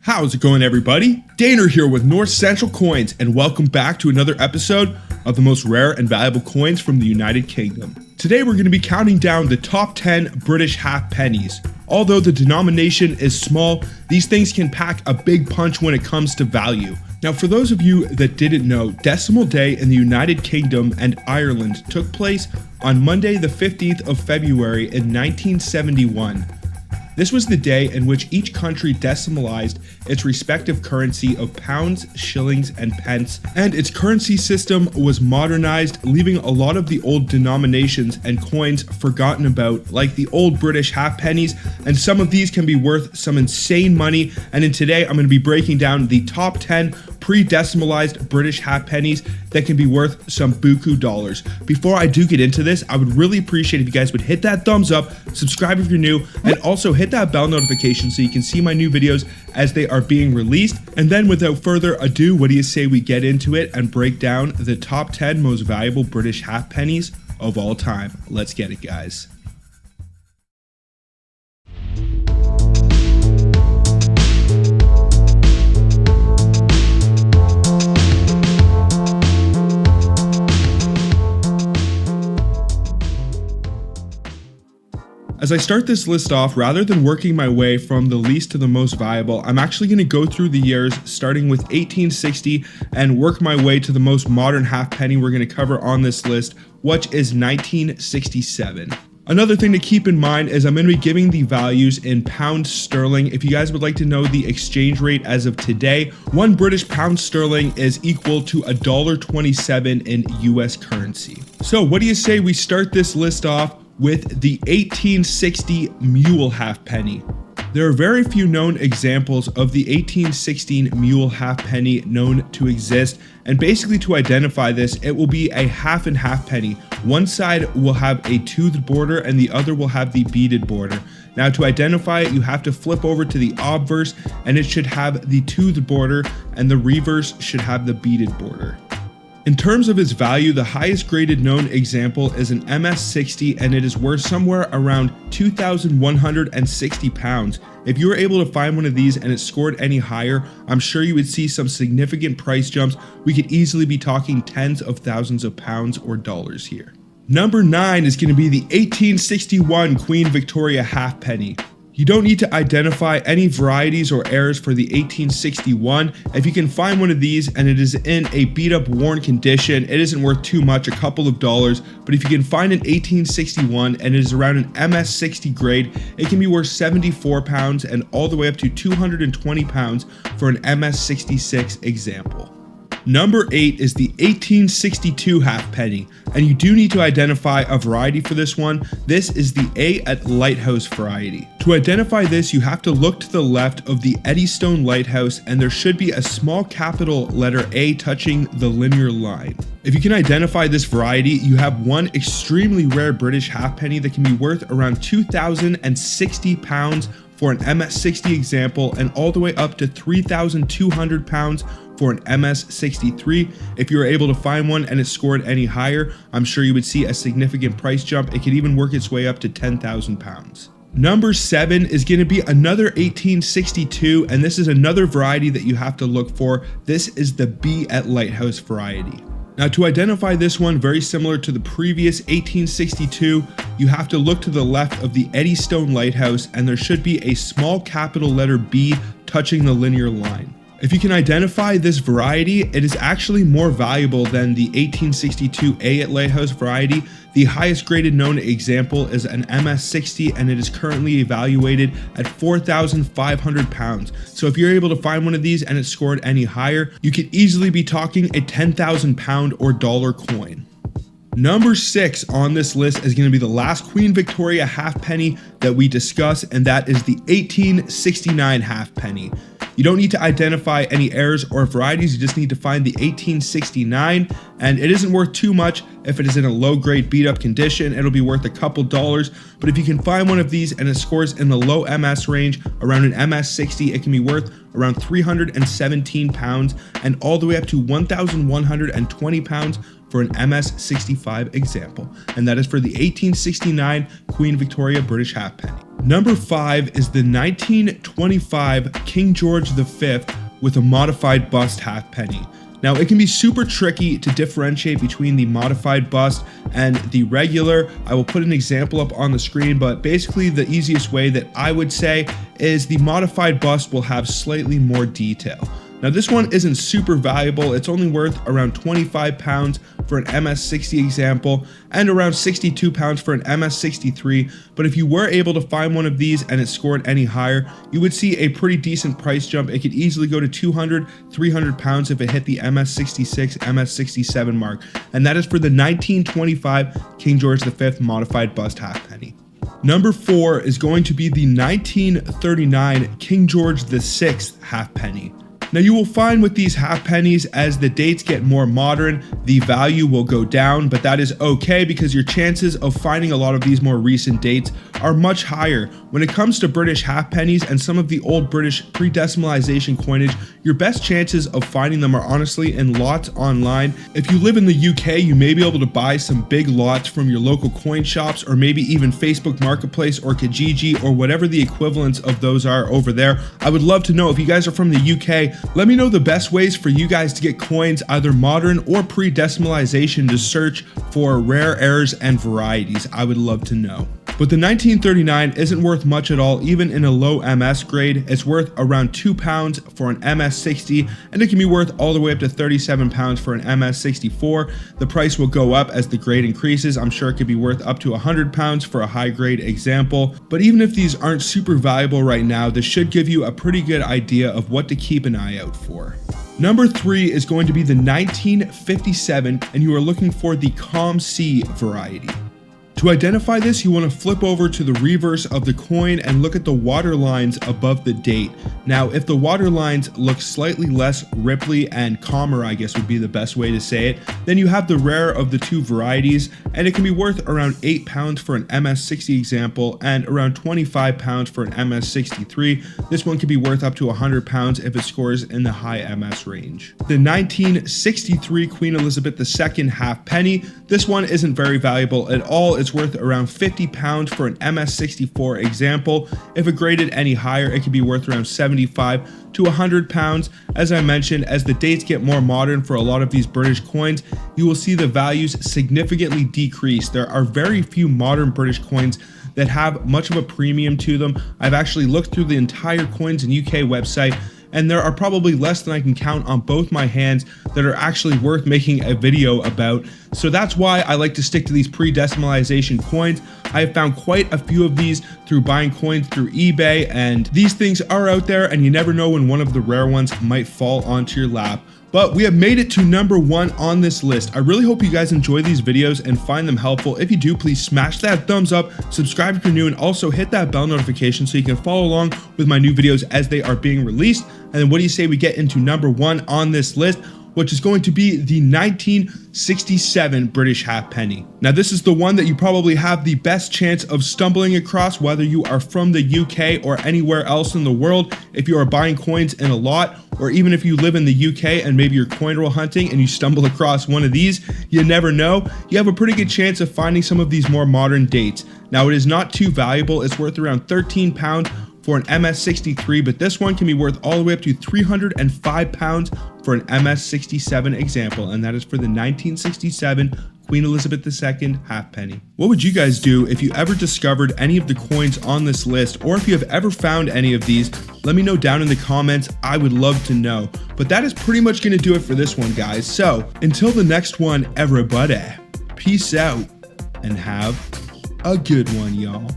How's it going, everybody? Daner here with North Central Coins, and welcome back to another episode of the most rare and valuable coins from the United Kingdom. Today we're going to be counting down the top 10 British half pennies. Although the denomination is small, these things can pack a big punch when it comes to value. Now, for those of you that didn't know, Decimal Day in the United Kingdom and Ireland took place on Monday the 15th of February in 1971. This was the day in which each country decimalized its respective currency of pounds, shillings, and pence, and its currency system was modernized, leaving a lot of the old denominations and coins forgotten about, like the old British half pennies, and some of these can be worth some insane money. And in today, I'm going to be breaking down the top 10 pre-decimalized British half pennies that can be worth some buku dollars. Before I do get into this, I would really appreciate if you guys would hit that thumbs up, subscribe if you're new, and also hit that bell notification so you can see my new videos as they are being released. And then without further ado, what do you say we get into it and break down the top 10 most valuable British half pennies of all time? Let's get it, guys. As I start this list off, rather than working my way from the least to the most valuable, I'm actually going to go through the years starting with 1860 and work my way to the most modern half penny we're going to cover on this list, which is 1967. Another thing to keep in mind is I'm going to be giving the values in pound sterling. If you guys would like to know the exchange rate as of today, one British pound sterling is equal to $1.27 in US currency. So what do you say we start this list off with the 1860 Mule half penny? There are very few known examples of the 1816 Mule half penny known to exist, and basically to identify this, it will be a half and half penny. One side will have a toothed border and the other will have the beaded border. Now, to identify it, you have to flip over to the obverse and it should have the toothed border, and the reverse should have the beaded border. In terms of its value, the highest graded known example is an MS60, and it is worth somewhere around 2,160 pounds. If you were able to find one of these and it scored any higher, I'm sure you would see some significant price jumps. We could easily be talking tens of thousands of pounds or dollars here. Number 9 is going to be the 1861 Queen Victoria half penny. You don't need to identify any varieties or errors for the 1861. If you can find one of these and it is in a beat up, worn condition, it isn't worth too much, a couple of dollars. But if you can find an 1861 and it is around an MS60 grade, it can be worth 74 pounds and all the way up to 220 pounds for an MS66 example. Number 8 is the 1862 half penny, and you do need to identify a variety for this one. This is the A at Lighthouse variety. To identify this, you have to look to the left of the Eddystone Lighthouse, and there should be a small capital letter A touching the linear line. If you can identify this variety, you have one extremely rare British half penny that can be worth around 2,060 pounds for an MS60 example, and all the way up to 3,200 pounds for an MS63. If you were able to find one and it scored any higher, I'm sure you would see a significant price jump. It could even work its way up to 10,000 pounds. Number 7 is going to be another 1862, and this is another variety that you have to look for. This is the B at Lighthouse variety. Now, to identify this one, very similar to the previous 1862, you have to look to the left of the Eddystone Lighthouse, and there should be a small capital letter B touching the linear line. If you can identify this variety, it is actually more valuable than the 1862 A at Lighthouse variety. The highest graded known example is an MS60, and it is currently evaluated at 4,500 pounds. So if you're able to find one of these and it scored any higher, you could easily be talking a 10,000 pound or dollar coin. Number 6 on this list is going to be the last Queen Victoria half penny that we discuss, and that is the 1869 half penny. You don't need to identify any errors or varieties, you just need to find the 1869, and it isn't worth too much. If it is in a low grade beat up condition, it'll be worth a couple dollars, but if you can find one of these and it scores in the low MS range, around an MS60, it can be worth around 317 pounds and all the way up to 1,120 pounds for an MS65 example, and that is for the 1869 Queen Victoria British half penny. Number 5 is the 1925 King George V with a modified bust halfpenny. Now, it can be super tricky to differentiate between the modified bust and the regular. I will put an example up on the screen, but basically the easiest way that I would say is the modified bust will have slightly more detail. Now, this one isn't super valuable. It's only worth around 25 pounds for an MS60 example and around 62 pounds for an MS63. But if you were able to find one of these and it scored any higher, you would see a pretty decent price jump. It could easily go to 200, 300 pounds if it hit the MS66, MS67 mark. And that is for the 1925 King George V modified bust halfpenny. Number 4 is going to be the 1939 King George VI halfpenny. Now, you will find with these halfpennies, as the dates get more modern, the value will go down, but that is okay because your chances of finding a lot of these more recent dates are much higher. When it comes to British halfpennies and some of the old British pre-decimalization coinage, your best chances of finding them are honestly in lots online. If you live in the UK, you may be able to buy some big lots from your local coin shops or maybe even Facebook Marketplace or Kijiji or whatever the equivalents of those are over there. I would love to know if you guys are from the UK. Let me know the best ways for you guys to get coins, either modern or pre-decimalization, to search for rare errors and varieties. I would love to know. But the 1939 isn't worth much at all, even in a low MS grade. It's worth around 2 pounds for an MS60, and it can be worth all the way up to 37 pounds for an MS64. The price will go up as the grade increases. I'm sure it could be worth up to 100 pounds for a high grade example. But even if these aren't super valuable right now, this should give you a pretty good idea of what to keep an eye out for. Number 3 is going to be the 1957, and you are looking for the Calm C variety. To identify this, you want to flip over to the reverse of the coin and look at the water lines above the date. Now, if the water lines look slightly less ripply and calmer, I guess would be the best way to say it, then you have the rarer of the two varieties, and it can be worth around 8 pounds for an MS60 example and around 25 pounds for an MS63. This one could be worth up to 100 pounds if it scores in the high MS range. The 1963 Queen Elizabeth II halfpenny, this one isn't very valuable at all. It's worth around 50 pounds for an MS64 example. If it graded any higher, it could be worth around 75 to 100 pounds. As I mentioned, as the dates get more modern for a lot of these British coins, you will see the values significantly decrease. There are very few modern British coins that have much of a premium to them. I've actually looked through the entire Coins in UK website, and there are probably less than I can count on both my hands that are actually worth making a video about. So that's why I like to stick to these pre-decimalization coins. I have found quite a few of these through buying coins through eBay, and these things are out there, and you never know when one of the rare ones might fall onto your lap. But we have made it to number 1 on this list. I really hope you guys enjoy these videos and find them helpful. If you do, please smash that thumbs up, subscribe if you're new, and also hit that bell notification so you can follow along with my new videos as they are being released. And then what do you say we get into number 1 on this list, which is going to be the 1967 British halfpenny. Now, this is the one that you probably have the best chance of stumbling across, whether you are from the UK or anywhere else in the world. If you are buying coins in a lot, or even if you live in the UK and maybe you're coin roll hunting and you stumble across one of these, you never know. You have a pretty good chance of finding some of these more modern dates. Now, it is not too valuable. It's worth around 13 pounds for an MS63, but this one can be worth all the way up to 305 pounds for an MS67 example, and that is for the 1967 Queen Elizabeth II halfpenny. What would you guys do if you ever discovered any of the coins on this list, or if you have ever found any of these? Let me know down in the comments. I would love to know. But that is pretty much going to do it for this one, guys. So until the next one, everybody, peace out and have a good one, y'all.